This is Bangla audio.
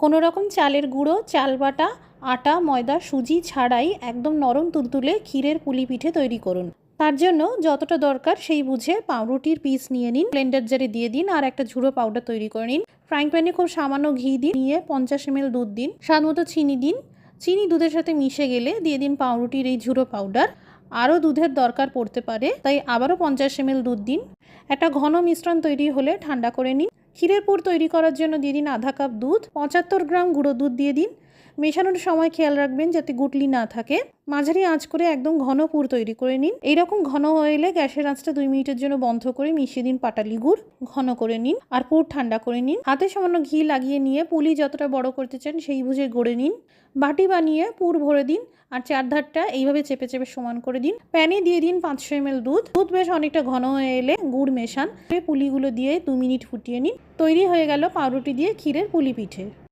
কোনো রকম চালের গুঁড়ো, চাল বাটা, আটা, ময়দা, সুজি ছাড়াই একদম নরম তুলতুলে ক্ষীরের পুলি পিঠে তৈরি করুন। তার জন্য যতটা দরকার সেই বুঝে পাউরুটির পিস নিয়ে নিন, ব্লেন্ডার জারে দিয়ে দিন আর একটা ঝুড়ো পাউডার তৈরি করে নিন। ফ্রাইং প্যানে খুব সামান্য ঘি দিন, নিয়ে 50 ml দুধ দিন, স্বাদ মতো চিনি দিন। চিনি দুধের সাথে মিশে গেলে দিয়ে দিন পাউরুটির এই ঝুড়ো পাউডার। আরও দুধের দরকার পড়তে পারে, তাই আবারও 50 ml দুধ দিন। একটা ঘন মিশ্রণ তৈরি হলে ঠান্ডা করে নিন। ক্ষীরের পুর তৈরি করার জন্য দিয়ে দিন আধা কাপ দুধ, 75 গ্রাম গুঁড়ো দুধ দিয়ে দিন। মেশানোর সময় খেয়াল রাখবেন যাতে গুটলি না থাকে। মাঝারি আঁচ করে একদম ঘন পুর তৈরি করে নিন। এইরকম ঘন হয়ে এলে গ্যাসের আঁচটা 2 মিনিটের জন্য বন্ধ করে মিশিয়ে দিন পাটালি গুড়। ঘন করে নিন আর পুর ঠান্ডা করে নিন। হাতে সামান্য ঘি লাগিয়ে নিয়ে পুলি যতটা বড় করতে চান সেই বুঝে গড়ে নিন। বাটি বানিয়ে পুর ভরে দিন আর চারধারটা এইভাবে চেপে চেপে সমান করে দিন। প্যানে দিয়ে দিন 500 ml দুধ। দুধ বেশ অনেকটা ঘন হয়ে এলে গুড় মেশান। পুলিগুলো দিয়ে 2 মিনিট ফুটিয়ে নিন। তৈরি হয়ে গেল পাউরুটি দিয়ে ক্ষীরের পুলি পিঠে।